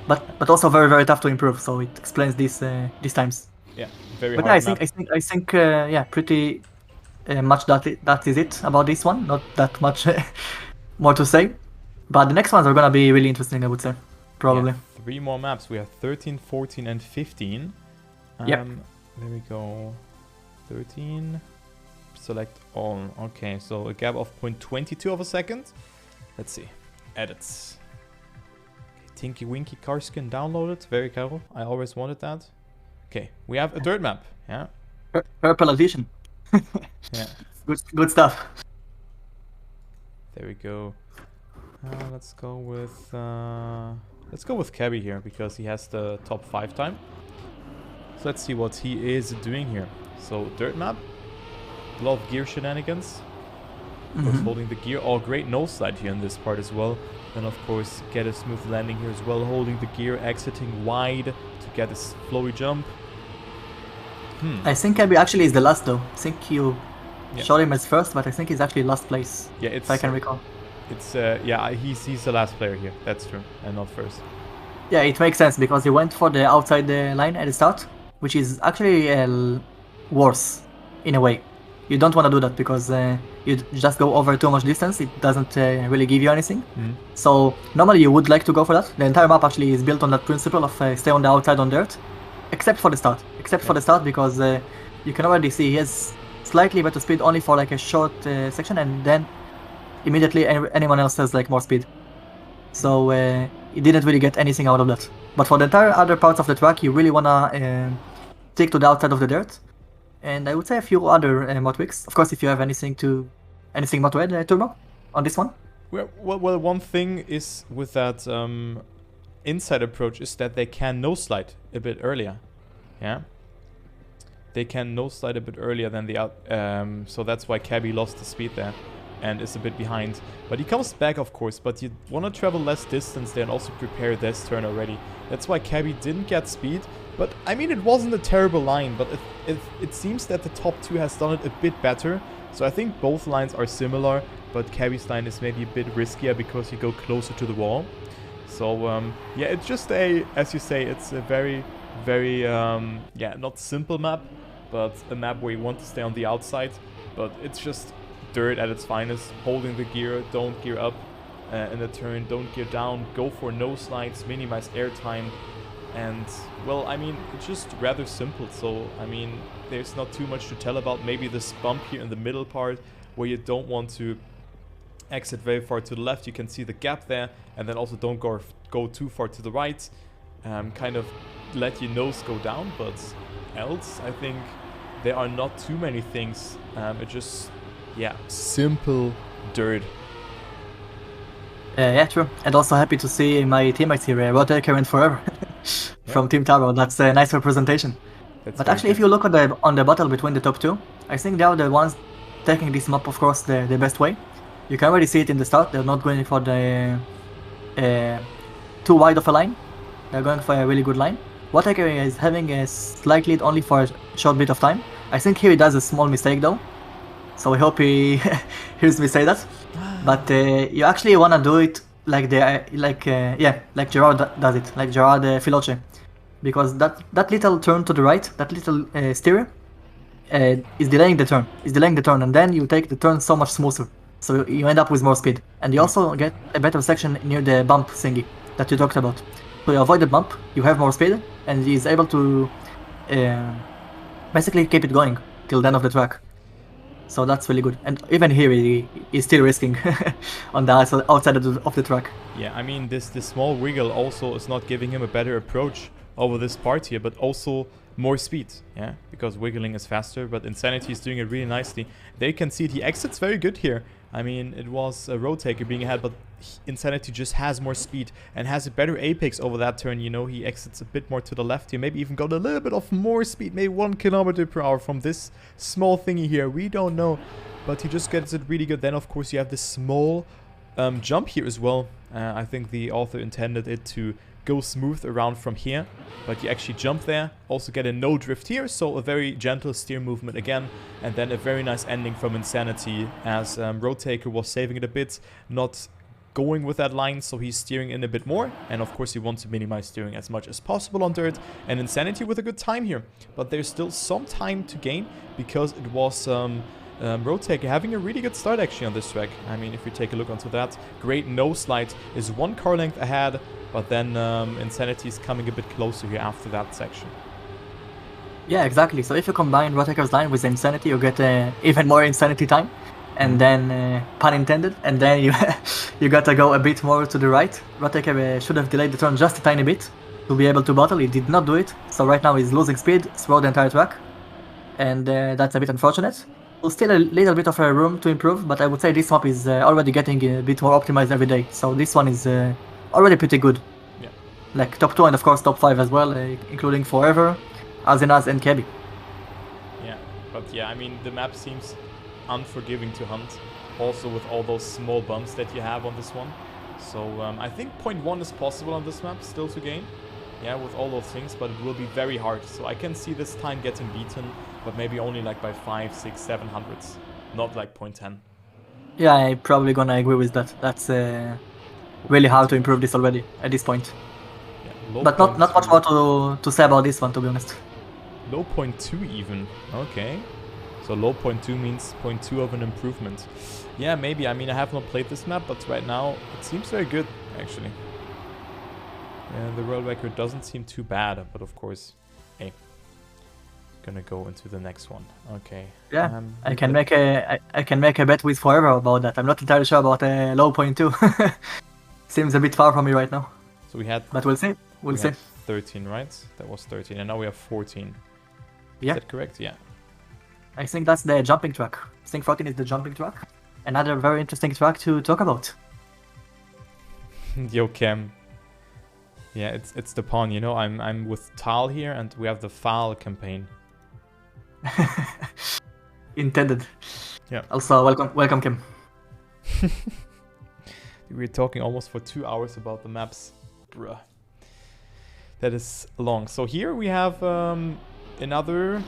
But also very tough to improve, so it explains these times. Yeah, very but hard. Yeah, I think yeah, pretty much that is it about this one. Not that much more to say, but the next ones are gonna be really interesting, I would say, probably. Yeah, 3 more maps. We have 13, 14, and 15. Yep. There we go. 13. Select all. Okay, so a gap of 0.22 of a second. Let's see. Edits. Okay, Tinky Winky car skin downloaded. Very cool. I always wanted that. Okay, we have a dirt map. Yeah. Purple edition. Yeah. Good stuff. There we go. Let's go with Cabby here, because he has the top 5 time. So let's see what he is doing here. So dirt map. A lot of gear shenanigans. Of course, holding the gear. Oh, great nose slide here in this part as well. Then, of course, get a smooth landing here as well. Holding the gear, exiting wide to get a flowy jump. I think Cabby actually is the last, though. I think you shot him as first, but I think he's actually last place. Yeah, if I can recall. It's yeah, he's the last player here. That's true, and not first. Yeah, it makes sense, because he went for the outside line at the start, which is actually worse in a way. You don't want to do that, because you just go over too much distance. It doesn't really give you anything. So normally you would like to go for that. The entire map actually is built on that principle of stay on the outside on dirt, except for the start. Because you can already see he has slightly better speed only for like a short section, and then immediately anyone else has like more speed. So you didn't really get anything out of that. But for the entire other parts of the track, you really wanna stick to the outside of the dirt. And I would say a few other mod tweaks. Of course, if you have anything to Anything not to add, Turbo, on this one? Well, one thing is with that inside approach is that they can no slide a bit earlier. Yeah. They can no slide a bit earlier than the out. So that's why Cabby lost the speed there and is a bit behind. But he comes back, of course. But you want to travel less distance there and also prepare this turn already. That's why Cabby didn't get speed. But I mean, it wasn't a terrible line. But it seems that the top two has done it a bit better. So I think both lines are similar. But Cabby's line is maybe a bit riskier because you go closer to the wall. So yeah, it's just as you say, it's a very, yeah, not simple map, but a map where you want to stay on the outside. But it's just dirt at its finest, holding the gear, don't gear up in the turn, don't gear down, go for no slides, minimize airtime. And, well, I mean, it's just rather simple. So, I mean, there's not too much to tell about. Maybe this bump here in the middle part where you don't want to exit very far to the left. You can see the gap there, and then also don't go too far to the right. Kind of let your nose go down, but else I think there are not too many things. It just, yeah, simple dirt. Yeah, true. And also happy to see my teammates here, Worldrecord and Forever from Team Taro. That's a nice representation. But actually, if you look at on the battle between the top two, I think they are the ones taking this map, of course, the best way. You can already see it in the start. They're not going for the too wide of a line. They're going for a really good line. Worldrecord is having a slight lead only for a short bit of time. I think here he does a small mistake though. So I hope he hears me say that. But you actually wanna do it like like Gerard does it, like Gerard Filoche, because that little turn to the right, that little steer, is delaying the turn, and then you take the turn so much smoother. So you end up with more speed, and you also get a better section near the bump thingy that you talked about. So you avoid the bump, you have more speed, and he is able to basically keep it going till the end of the track. So that's really good. And even here, he's still risking on the outside of the track. Yeah, I mean, this small wiggle also is not giving him a better approach over this part here, but also more speed, yeah, because wiggling is faster, but Insanity is doing it really nicely. They can see it, he exits very good here. I mean, it was a road taker being ahead, but Insanity just has more speed and has a better apex over that turn. You know, he exits a bit more to the left here, maybe even got a little bit of more speed, maybe 1 km/h from this small thingy here. We don't know, but he just gets it really good. Then, of course, you have this small jump here as well. I think the author intended it to go smooth around from here, but you actually jump there, also get a no drift here, so a very gentle steer movement again, and then a very nice ending from Insanity as Road Taker was saving it a bit, not going with that line, so he's steering in a bit more, and of course he wants to minimize steering as much as possible on dirt, and Insanity with a good time here, but there's still some time to gain, because it was Road Taker having a really good start actually on this track. I mean, if you take a look onto that, great no slide, is 1 car length ahead, but then Insanity is coming a bit closer here after that section. Yeah, exactly. So if you combine Worldrecor's line with Insanity, you get even more Insanity time. And then, pun intended, and then you gotta go a bit more to the right. Worldrecord should have delayed the turn just a tiny bit to be able to battle. He did not do it. So right now he's losing speed throughout the entire track. And that's a bit unfortunate. Still a little bit of room to improve, but I would say this map is already getting a bit more optimized every day. So this one is already pretty good. Yeah. Like top 2 and of course top 5 as well, including Forever, Azenaz and Kebi. Yeah, but yeah, I mean the map seems unforgiving to hunt, also with all those small bumps that you have on this one. So I think 0.1 is possible on this map still to gain. Yeah, with all those things, but it will be very hard. So I can see this time getting beaten, but maybe only like by 5, 6, 7 hundredths, not like 0.10. Yeah, I'm probably gonna agree with that. That's really hard to improve this already at this point. Yeah, but not much more to say about this one, to be honest. Low 0.2 even. Okay. So low 0.2 means 0.2 of an improvement. Yeah, maybe. I mean, I have not played this map, but right now it seems very good, actually. The Worldrecord doesn't seem too bad, but of course, hey, gonna go into the next one. Okay. Yeah, I can make a bet with Forever about that. I'm not entirely sure about a low 0.2. Seems a bit far from me right now. So we had, but we'll see. We'll see. 13, right? That was 13, and now we have 14. Yeah. Is that correct? Yeah. I think that's the jumping track. I think 14 is the jumping track. another very interesting track to talk about. Yo, Cam. Yeah, it's the pawn, you know. I'm with Tal here, and we have the Fal campaign. Intended. Yeah. Also, welcome, Kim. We're talking almost for 2 hours about the maps. Bruh. That is long. So here we have another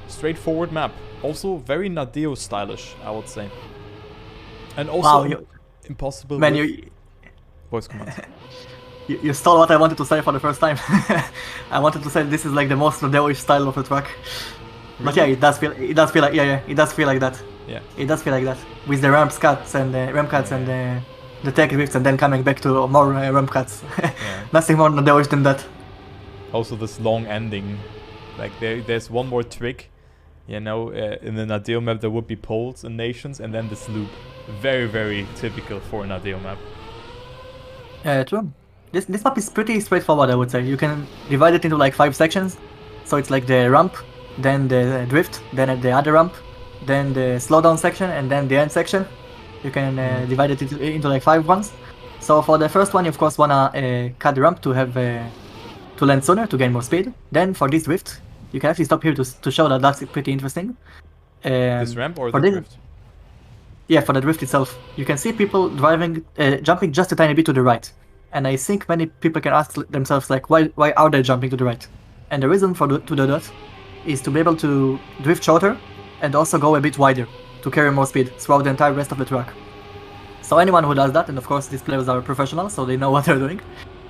straightforward map. Also very nadeo stylish, I would say. And also Wow, impossible man, with voice commands. You stole what I wanted to say for the first time. I wanted to say this is like the most nadeo-ish style of the track. Really? But yeah, it does feel like it does feel like that. Yeah. It does feel like that with the ramp cuts and the tech drifts, and then coming back to more ramp cuts. Yeah. Nothing more nadeo-ish than that. Also this long ending, like there's one more trick, you know, in the nadeo map there would be poles and nations, and then this loop. Very, very typical for a nadeo map. True. This map is pretty straightforward, I would say. You can divide it into like 5 sections. So it's like the ramp, then the drift, then the other ramp, then the slowdown section, and then the end section. You can divide it into like 5 ones. So for the first one, you of course wanna cut the ramp to have to land sooner to gain more speed. Then for this drift, you can actually stop here to show that that's pretty interesting. This ramp or the drift? Yeah, for the drift itself. You can see people jumping just a tiny bit to the right. And I think many people can ask themselves, like, why are they jumping to the right? And the reason to do that is to be able to drift shorter and also go a bit wider to carry more speed throughout the entire rest of the track. So anyone who does that, and of course these players are professional, so they know what they're doing.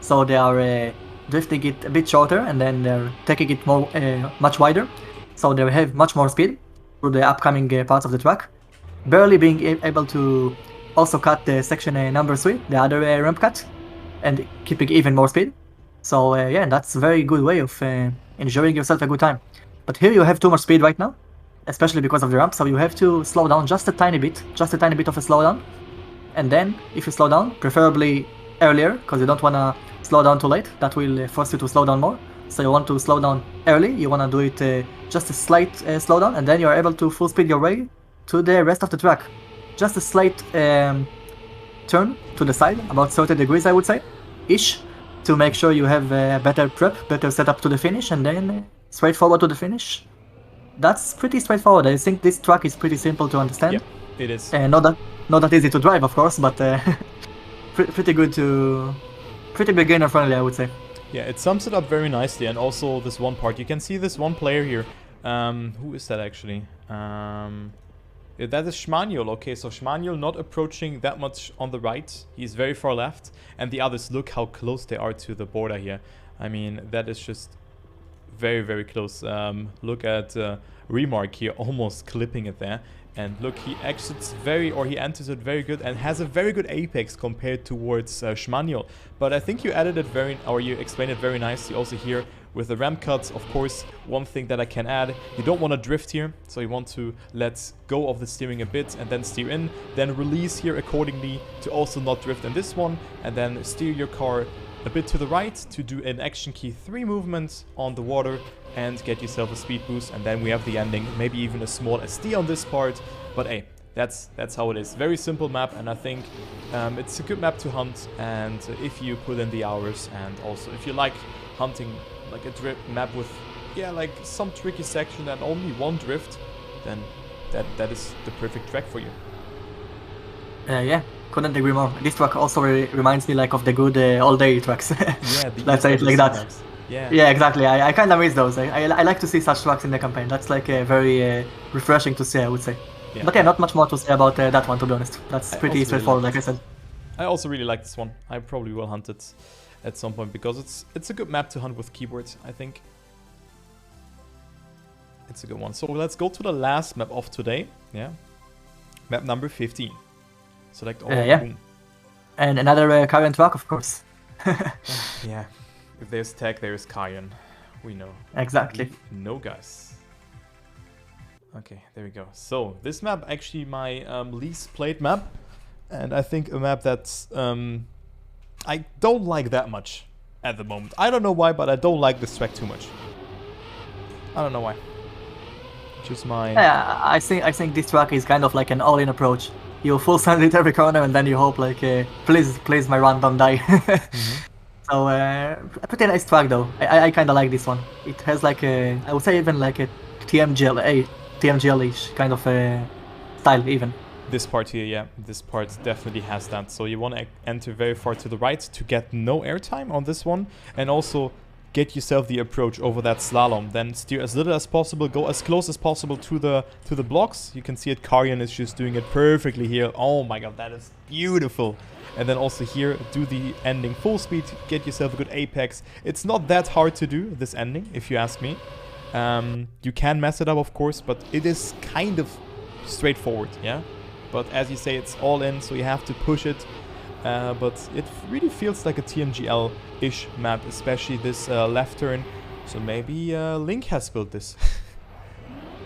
So they are drifting it a bit shorter, and then they're taking it more much wider. So they have much more speed through the upcoming parts of the track. Barely being able to also cut the section number 3, the other ramp cut, and keeping even more speed. So yeah, that's a very good way of enjoying yourself a good time. But here you have too much speed right now, especially because of the ramp, so you have to slow down just a tiny bit of a slowdown. And then, if you slow down, preferably earlier, because you don't want to slow down too late, that will force you to slow down more. So you want to slow down early, you want to do it just a slight slowdown, and then you are able to full speed your way to the rest of the track. Just a slight turn to the side, about 30 degrees I would say, ish, to make sure you have a better prep, better setup to the finish, and then straight forward to the finish. That's pretty straightforward. I think this track is pretty simple to understand. Yep, it is. Not that easy to drive, of course, but pretty good pretty beginner friendly, I would say. Yeah, it sums it up very nicely, and also this one part. You can see this one player here. Who is that actually? Yeah, that is Schmaniel. Okay, so Schmaniel not approaching that much on the right. He's very far left. And the others, look how close they are to the border here. I mean, that is just very, very close. Look at Remark here, almost clipping it there. And look, he enters it very good and has a very good apex compared towards Schmaniel. But I think you added it you explained it very nicely also here with the ramp cuts. Of course, one thing that I can add, you don't want to drift here, so you want to let go of the steering a bit and then steer in, then release here accordingly to also not drift in this one, and then steer your car a bit to the right to do an action key 3 movement on the water and get yourself a speed boost, and then we have the ending, maybe even a small SD on this part, but hey, that's how it is. Very simple map, and I think it's a good map to hunt, and if you put in the hours, and also if you like hunting like a map with like some tricky section and only one drift, then that is the perfect track for you. Yeah, couldn't agree more. This track also reminds me like of the good all-day tracks. Yeah, let's say it like that. Maps. Yeah, exactly. I kind of miss those. I like to see such tracks in the campaign. That's like very refreshing to see, I would say. Yeah. But yeah, not much more to say about that one, to be honest. That's pretty straightforward, like I said. I also really like this one. I probably will hunt it at some point because it's a good map to hunt with keyboards, I think. It's a good one. So let's go to the last map of today. Yeah, map number 15. Select all. Yeah. Boom. And another Cayenne track, of course. Yeah. If there's tech, there's Cayenne. We know. Exactly. No, guys. Okay, there we go. So this map actually my least played map, and I think a map that's I don't like that much at the moment. I don't know why, but I don't like this track too much. I don't know why. Just my... Yeah, I think this track is kind of like an all-in approach. You full send it every corner and then you hope like, please my run don't die. So a pretty nice track though. I kind of like this one. It has like a, I would say even like a TMGL-ish kind of style even. This part here, yeah, this part definitely has that. So you want to enter very far to the right to get no airtime on this one, and also get yourself the approach over that slalom. Then steer as little as possible, go as close as possible to the blocks. You can see it, Karian is just doing it perfectly here. Oh my god, that is beautiful. And then also here, do the ending full speed, get yourself a good apex. It's not that hard to do, this ending, if you ask me. You can mess it up, of course, but it is kind of straightforward, yeah? But as you say, it's all in, so you have to push it. But it really feels like a TMGL-ish map, especially this left turn. So maybe Link has built this.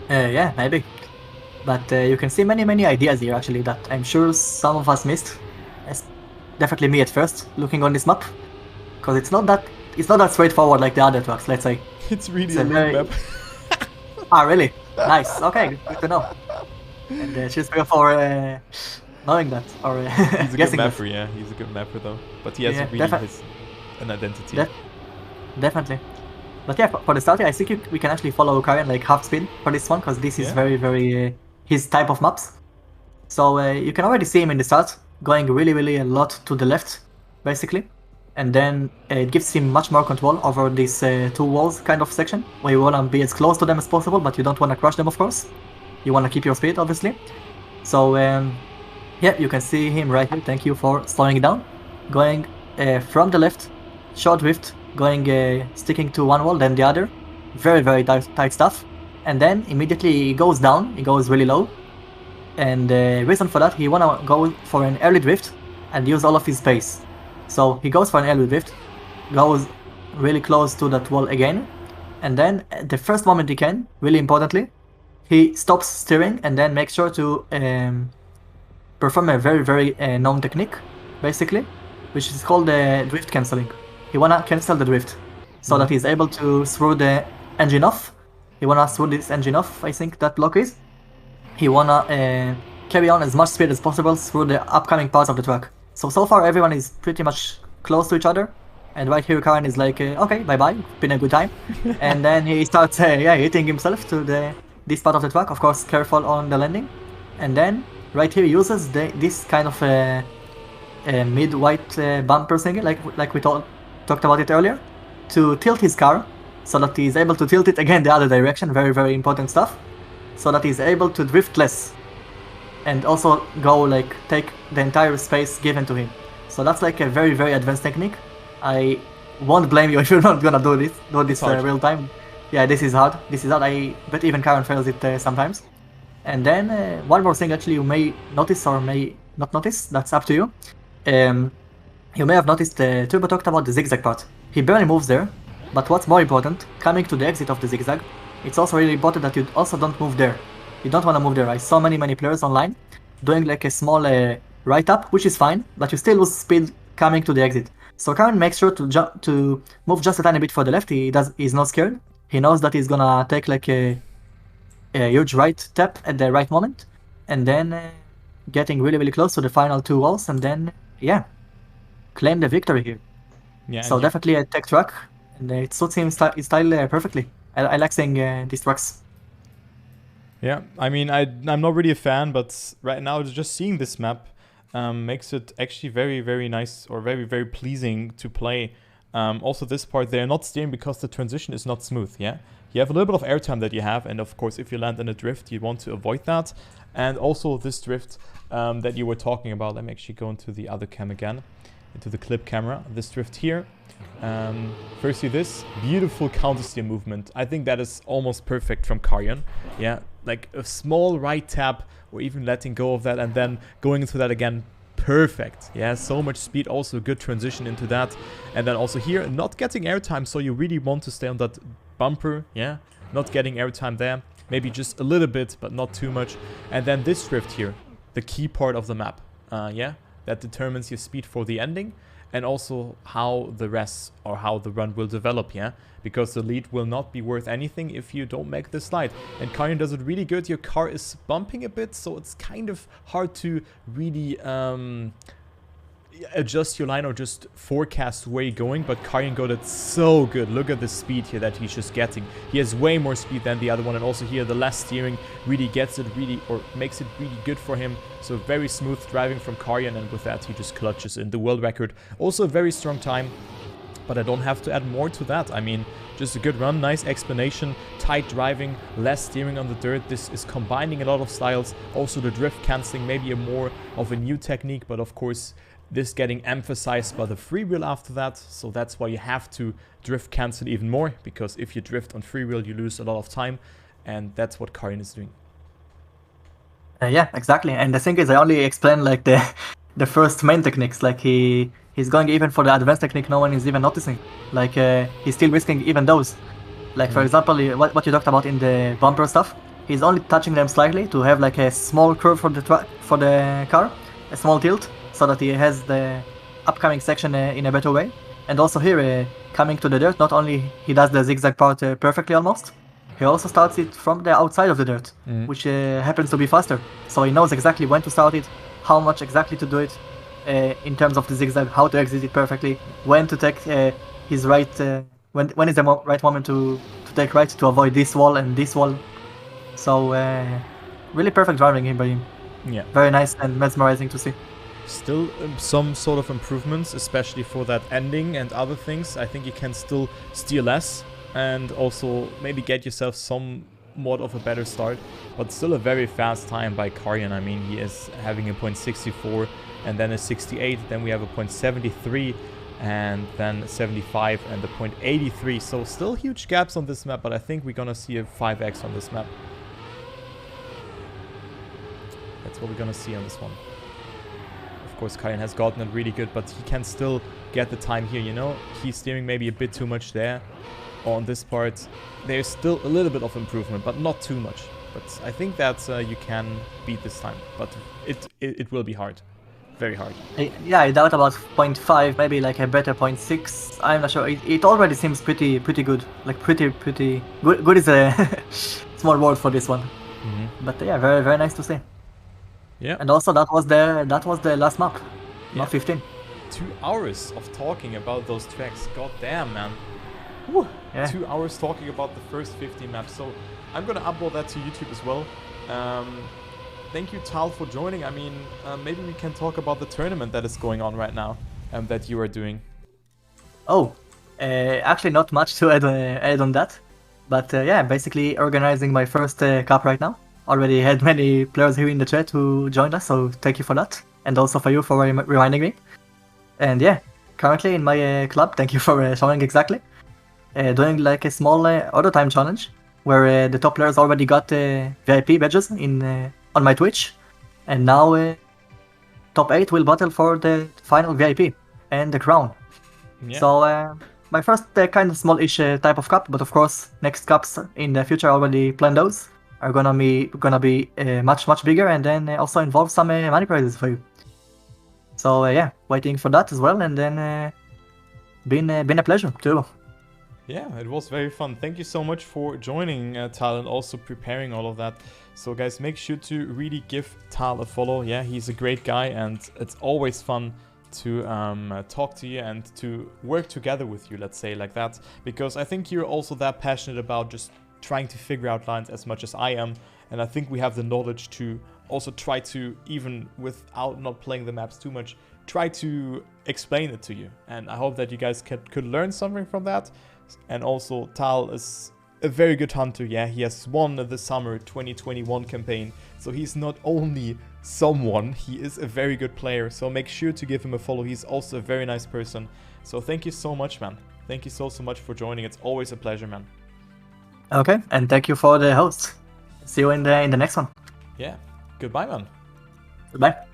Yeah, maybe. But you can see many ideas here actually that I'm sure some of us missed. Definitely me at first, looking on this map, because it's not that straightforward like the other tracks. Let's say it's really a Link map. Ah, really? Nice. Okay, good to know. And cheers for knowing that, or he's a guessing good mapper, that. yeah. He's a good mapper though, but he has really an identity. Definitely. But yeah, for the start, I think we can actually follow Karian like half speed for this one, because this is very his type of maps. So you can already see him in the start, going really a lot to the left, basically. And then it gives him much more control over these two walls kind of section, where you want to be as close to them as possible, but you don't want to crush them, of course. You want to keep your speed, obviously. So yeah, you can see him right here. Thank you for slowing it down. Going from the left, short drift, going sticking to one wall, then the other. Very tight stuff. And then immediately he goes down, he goes really low. And the reason for that, he wanna go for an early drift and use all of his space. So he goes for an early drift, goes really close to that wall again, and then at the first moment he can, really importantly, he stops steering and then makes sure to perform a very known technique, basically, which is called drift cancelling. He wanna cancel the drift, so that he's able to throw the engine off. He wanna throw this engine off, I think that block is. He wanna carry on as much speed as possible through the upcoming parts of the track. So far everyone is pretty much close to each other, and right here Karian is like, okay, bye, been a good time. And then he starts hitting himself to this part of the track, of course careful on the landing. And then right here he uses this kind of mid-white bumper thingy, like we talked about it earlier, to tilt his car, so that he's able to tilt it again the other direction, very important stuff, so that he's able to drift less and also go like take the entire space given to him. So that's like a very advanced technique. I won't blame you if you're not gonna do this real time. Yeah, this is hard. I bet even Karen fails it sometimes. And then one more thing actually you may notice or may not notice, that's up to you. You may have noticed Turbo talked about the zigzag part. He barely moves there, but what's more important, coming to the exit of the zigzag, it's also really important that you also don't move there. You don't want to move there. I saw many players online doing like a small right up, which is fine, but you still lose speed coming to the exit. So Karen makes sure to move just a tiny bit for the left. He's not scared. He knows that he's gonna take like a huge right tap at the right moment, and then getting really close to the final two walls, and then claim the victory here. Yeah. So definitely a tech track, and it suits his style perfectly. I like seeing these tracks. Yeah, I mean, I'm not really a fan, but right now just seeing this map makes it actually very nice, or very pleasing to play. Also this part, they're not steering because the transition is not smooth, yeah? You have a little bit of airtime that you have, and of course if you land in a drift, you want to avoid that. And also this drift that you were talking about, let me actually go into the other cam again, into the clip camera, this drift here. Firstly, this beautiful counter-steer movement. I think that is almost perfect from Karian. Yeah, like a small right tap, or even letting go of that and then going into that again. Perfect. Yeah, so much speed, also good transition into that. And then also here, not getting airtime, so you really want to stay on that bumper. Yeah, not getting airtime there. Maybe just a little bit, but not too much. And then this drift here, the key part of the map. Yeah, that determines your speed for the ending. and also how the rest or how the run will develop, yeah? Because the lead will not be worth anything if you don't make the slide. And Karjan does it really good. Your car is bumping a bit, so it's kind of hard to really adjust your line or just forecast where you're going, but Karjan got it so good. Look at the speed here that he's just getting. He has way more speed than the other one, and also here the less steering really gets it really, or makes it really good for him. So very smooth driving from Karjan, and with that he just clutches in the world record. Also a very strong time, but I don't have to add more to that. I mean, just a good run, nice explanation, tight driving, less steering on the dirt. This is combining a lot of styles. Also the drift cancelling, maybe a more of a new technique, but of course this getting emphasized by the freewheel after that. So that's why you have to drift cancel even more, because if you drift on freewheel you lose a lot of time, and that's what Karjan is doing. Yeah, exactly. And the thing is, I only explained like the first main techniques. Like he's going even for the advanced technique, no one is even noticing. Like he's still risking even those. Like for example, what you talked about in the bumper stuff, he's only touching them slightly to have like a small curve for the car, a small tilt, so that he has the upcoming section in a better way. And also here, coming to the dirt, not only he does the zigzag part perfectly almost, he also starts it from the outside of the dirt, which happens to be faster. So he knows exactly when to start it, how much exactly to do it in terms of the zigzag, how to exit it perfectly, when to take his right, when is the right moment to take right to avoid this wall and this wall. So really perfect driving here by him. Yeah. Very nice and mesmerizing to see. Still some sort of improvements, especially for that ending and other things. I think you can still steer less and also maybe get yourself somewhat of a better start, but still a very fast time by Karjan. I mean, he is having a 0.64 and then a 68, then we have a 0.73 and then 75 and the 0.83. So still huge gaps on this map, but I think we're gonna see a 5x on this map. That's what we're gonna see on this one. Of course, Karjan has gotten it really good, but he can still get the time here, you know? He's steering maybe a bit too much there. On this part, there's still a little bit of improvement, but not too much. But I think that you can beat this time, but it will be hard. Very hard. Yeah, I doubt about 0.5, maybe like a better 0.6. I'm not sure. It already seems pretty good. Like pretty good. Good is a small word for this one. But yeah, very nice to see. Yeah. And also that was the last map, map 15. 2 hours of talking about those tracks. God damn, man. Woo. Yeah. 2 hours talking about the first 15 maps. So I'm gonna upload that to YouTube as well. Thank you, Tal, for joining. I mean, maybe we can talk about the tournament that is going on right now, that you are doing. Oh, actually not much to add on that. But yeah, basically organizing my first cup right now. Already had many players here in the chat who joined us, so thank you for that. And also for you for reminding me. And yeah, currently in my club, thank you for showing exactly. Doing like a small auto time challenge, where the top players already got VIP badges on my Twitch. And now top 8 will battle for the final VIP and the crown. Yeah. So my first kind of small-ish type of cup, but of course next cups in the future I already planned those. Are gonna be much bigger, and then also involve some money prizes for you. So yeah, waiting for that as well, and then been a pleasure too. Yeah, it was very fun. Thank you so much for joining, Tal, and also preparing all of that. So guys, make sure to really give Tal a follow. Yeah, he's a great guy, and it's always fun to talk to you and to work together with you, let's say like that, because I think you're also that passionate about just trying to figure out lines as much as I am, and I think we have the knowledge to also try to, even without not playing the maps too much, try to explain it to you. And I hope that you guys could learn something from that. And also Tal is a very good hunter. Yeah, he has won the summer 2021 campaign, so he's not only someone, he is a very good player. So make sure to give him a follow. He's also a very nice person. So thank you so much, man. Thank you so much for joining. It's always a pleasure, man. Okay, and thank you for the host. See you in the next one. Yeah. Goodbye, man. Goodbye.